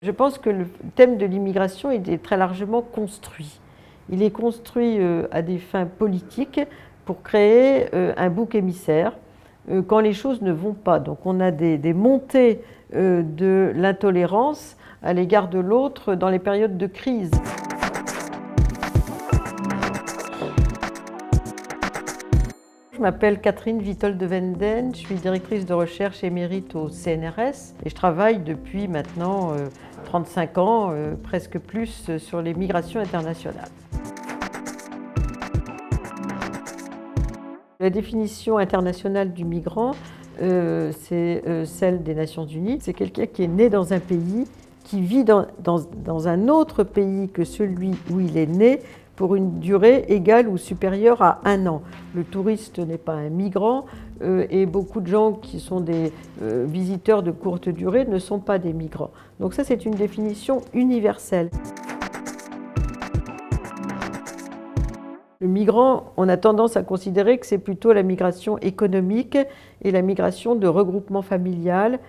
Je pense que le thème de l'immigration est très largement construit. Il est construit à des fins politiques pour créer un bouc émissaire quand les choses ne vont pas. Donc on a des montées de l'intolérance à l'égard de l'autre dans les périodes de crise. Je m'appelle Catherine Witold de Wenden, je suis directrice de recherche émérite au CNRS et je travaille depuis maintenant 35 ans, presque plus, sur les migrations internationales. La définition internationale du migrant, c'est celle des Nations Unies. C'est quelqu'un qui est né dans un pays, qui vit dans un autre pays que celui où il est né, pour une durée égale ou supérieure à 1 an. Le touriste n'est pas un migrant et beaucoup de gens qui sont des visiteurs de courte durée ne sont pas des migrants. Donc ça, c'est une définition universelle. Le migrant, on a tendance à considérer que c'est plutôt la migration économique et la migration de regroupement familial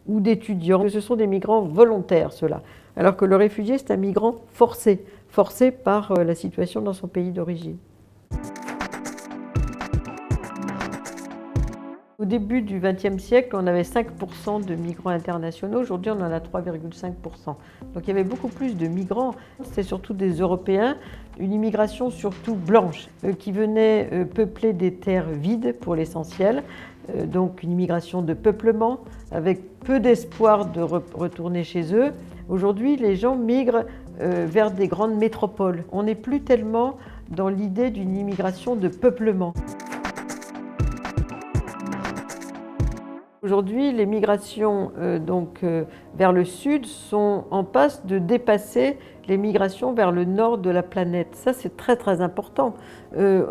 ou d'étudiants. Ce sont des migrants volontaires, ceux-là. Alors que le réfugié, c'est un migrant forcé par la situation dans son pays d'origine. Au début du XXe siècle, on avait 5% de migrants internationaux. Aujourd'hui, on en a 3,5%. Donc il y avait beaucoup plus de migrants. C'était surtout des Européens, une immigration surtout blanche, qui venait peupler des terres vides pour l'essentiel. Donc une immigration de peuplement, avec peu d'espoir de retourner chez eux. Aujourd'hui, les gens migrent vers des grandes métropoles. On n'est plus tellement dans l'idée d'une immigration de peuplement. Aujourd'hui, les migrations vers le sud sont en passe de dépasser les migrations vers le nord de la planète. Ça, c'est très très important.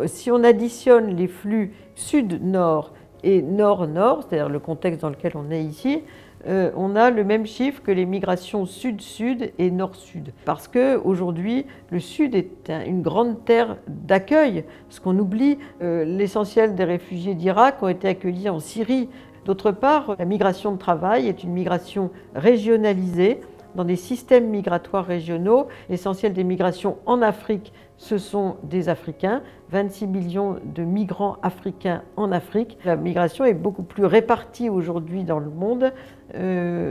Si on additionne les flux sud-nord et nord-nord, c'est-à-dire le contexte dans lequel on est ici, on a le même chiffre que les migrations sud-sud et nord-sud. Parce qu'aujourd'hui, le sud est une grande terre d'accueil. Ce qu'on oublie, l'essentiel des réfugiés d'Irak ont été accueillis en Syrie. D'autre part, la migration de travail est une migration régionalisée dans des systèmes migratoires régionaux. L'essentiel des migrations en Afrique, ce sont des Africains, 26 millions de migrants africains en Afrique. La migration est beaucoup plus répartie aujourd'hui dans le monde,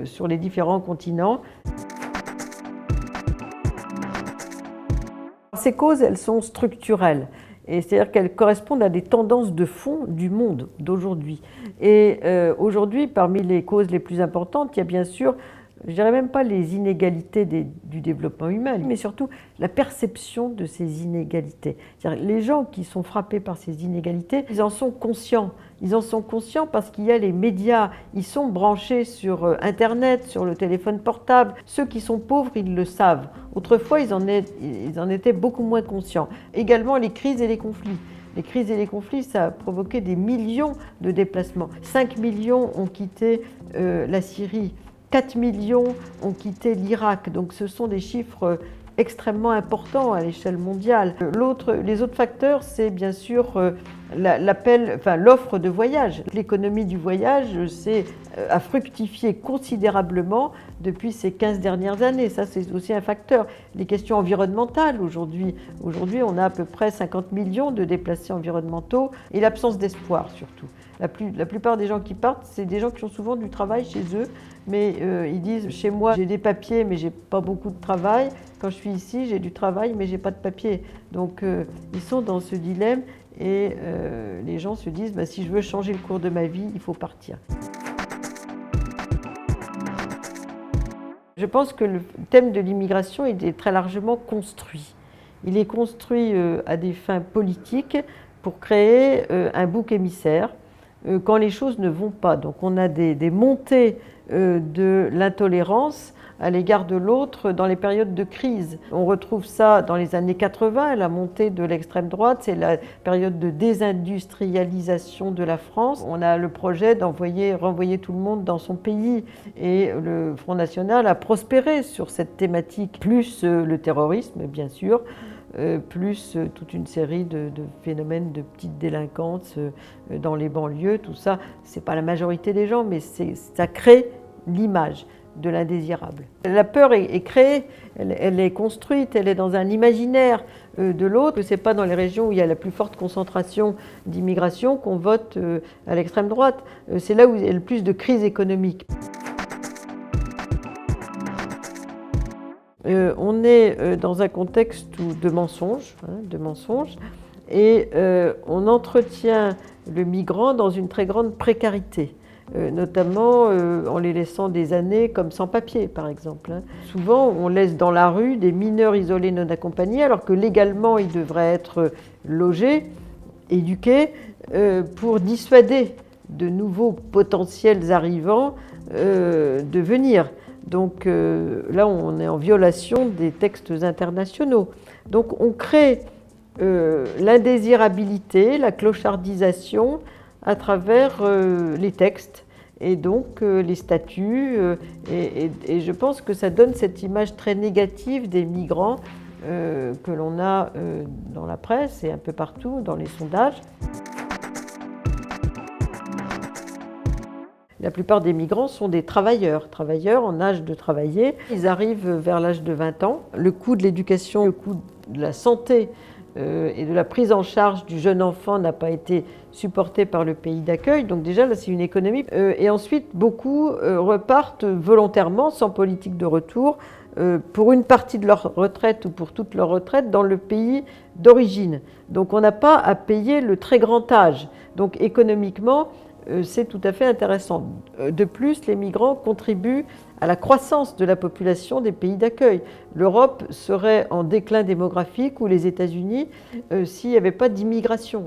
sur les différents continents. Ces causes, elles sont structurelles. C'est-à-dire qu'elles correspondent à des tendances de fond du monde d'aujourd'hui. Et aujourd'hui, parmi les causes les plus importantes, il y a bien sûr, je dirais même pas les inégalités du développement humain, mais surtout la perception de ces inégalités. Les gens qui sont frappés par ces inégalités, ils en sont conscients. Ils en sont conscients parce qu'il y a les médias, ils sont branchés sur Internet, sur le téléphone portable. Ceux qui sont pauvres, ils le savent. Autrefois, ils en étaient beaucoup moins conscients. Également les crises et les conflits. Les crises et les conflits, ça a provoqué des millions de déplacements. 5 millions ont quitté la Syrie. 4 millions ont quitté l'Irak, donc ce sont des chiffres extrêmement importants à l'échelle mondiale. Les autres facteurs, c'est bien sûr l'offre de voyage. L'économie du voyage a fructifié considérablement depuis ces 15 dernières années. Ça, c'est aussi un facteur. Les questions environnementales, aujourd'hui, on a à peu près 50 millions de déplacés environnementaux et l'absence d'espoir surtout. La plupart des gens qui partent, c'est des gens qui ont souvent du travail chez eux, mais ils disent « chez moi, j'ai des papiers, mais j'ai pas beaucoup de travail. Quand je suis ici, j'ai du travail, mais j'ai pas de papiers. » Donc ils sont dans ce dilemme et les gens se disent « si je veux changer le cours de ma vie, il faut partir. » Je pense que le thème de l'immigration est très largement construit. Il est construit à des fins politiques pour créer un bouc émissaire quand les choses ne vont pas. Donc on a des montées de l'intolérance à l'égard de l'autre dans les périodes de crise. On retrouve ça dans les années 80, la montée de l'extrême droite, c'est la période de désindustrialisation de la France. On a le projet renvoyer tout le monde dans son pays et le Front National a prospéré sur cette thématique, plus le terrorisme bien sûr, plus toute une série de phénomènes de petite délinquance dans les banlieues, tout ça. C'est pas la majorité des gens, mais ça crée l'image. de l'indésirable. La peur est créée, elle est construite, elle est dans un imaginaire de l'autre. Ce n'est pas dans les régions où il y a la plus forte concentration d'immigration qu'on vote à l'extrême droite. C'est là où il y a le plus de crise économique. On est dans un contexte de mensonges, et on entretient le migrant dans une très grande précarité, notamment en les laissant des années comme sans-papiers, par exemple. Souvent, on laisse dans la rue des mineurs isolés non accompagnés, alors que légalement, ils devraient être logés, éduqués, pour dissuader de nouveaux potentiels arrivants de venir. Donc là, on est en violation des textes internationaux. Donc on crée l'indésirabilité, la clochardisation à travers les textes et donc les statuts. Et je pense que ça donne cette image très négative des migrants que l'on a dans la presse et un peu partout dans les sondages. La plupart des migrants sont des travailleurs en âge de travailler. Ils arrivent vers l'âge de 20 ans. Le coût de l'éducation, le coût de la santé et de la prise en charge du jeune enfant n'a pas été supporté par le pays d'accueil. Donc déjà, là, c'est une économie. Et ensuite, beaucoup repartent volontairement, sans politique de retour, pour une partie de leur retraite ou pour toute leur retraite dans le pays d'origine. Donc on n'a pas à payer le très grand âge. Donc économiquement, c'est tout à fait intéressant. De plus, les migrants contribuent à la croissance de la population des pays d'accueil. L'Europe serait en déclin démographique, ou les États-Unis, s'il n'y avait pas d'immigration.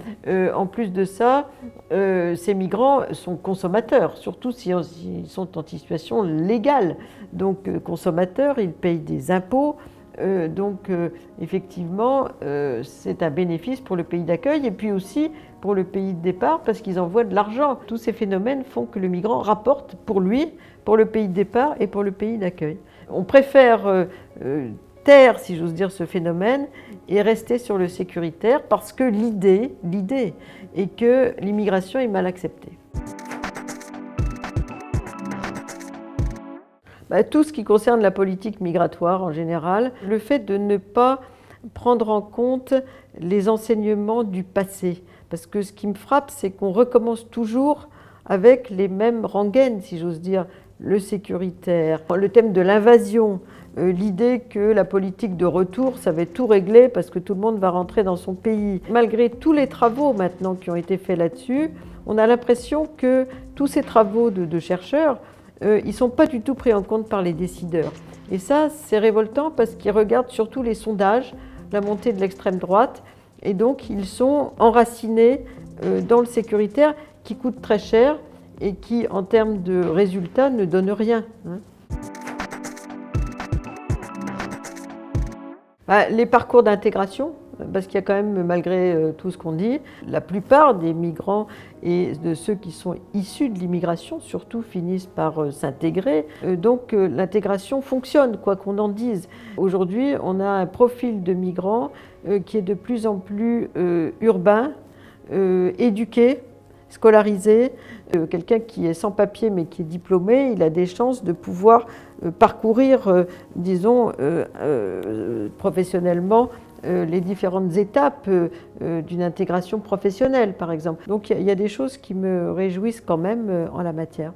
En plus de ça, ces migrants sont consommateurs, surtout s'ils sont en situation légale. Donc consommateurs, ils payent des impôts. Donc effectivement, c'est un bénéfice pour le pays d'accueil et puis aussi pour le pays de départ parce qu'ils envoient de l'argent. Tous ces phénomènes font que le migrant rapporte pour lui, pour le pays de départ et pour le pays d'accueil. On préfère taire, si j'ose dire, ce phénomène et rester sur le sécuritaire parce que l'idée est que l'immigration est mal acceptée. Tout ce qui concerne la politique migratoire en général, le fait de ne pas prendre en compte les enseignements du passé. Parce que ce qui me frappe, c'est qu'on recommence toujours avec les mêmes rengaines, si j'ose dire, le sécuritaire, le thème de l'invasion, l'idée que la politique de retour, ça va tout régler parce que tout le monde va rentrer dans son pays. Malgré tous les travaux maintenant qui ont été faits là-dessus, on a l'impression que tous ces travaux de chercheurs, ils ne sont pas du tout pris en compte par les décideurs. Et ça, c'est révoltant parce qu'ils regardent surtout les sondages, la montée de l'extrême droite, et donc ils sont enracinés dans le sécuritaire qui coûte très cher et qui, en termes de résultats, ne donne rien. Les parcours d'intégration, parce qu'il y a quand même, malgré tout ce qu'on dit, la plupart des migrants et de ceux qui sont issus de l'immigration, surtout, finissent par s'intégrer. Donc l'intégration fonctionne, quoi qu'on en dise. Aujourd'hui, on a un profil de migrants qui est de plus en plus urbain, éduqué, scolarisé. Quelqu'un qui est sans papier mais qui est diplômé, il a des chances de pouvoir parcourir, disons, professionnellement, les différentes étapes d'une intégration professionnelle, par exemple. Donc il y a des choses qui me réjouissent quand même en la matière.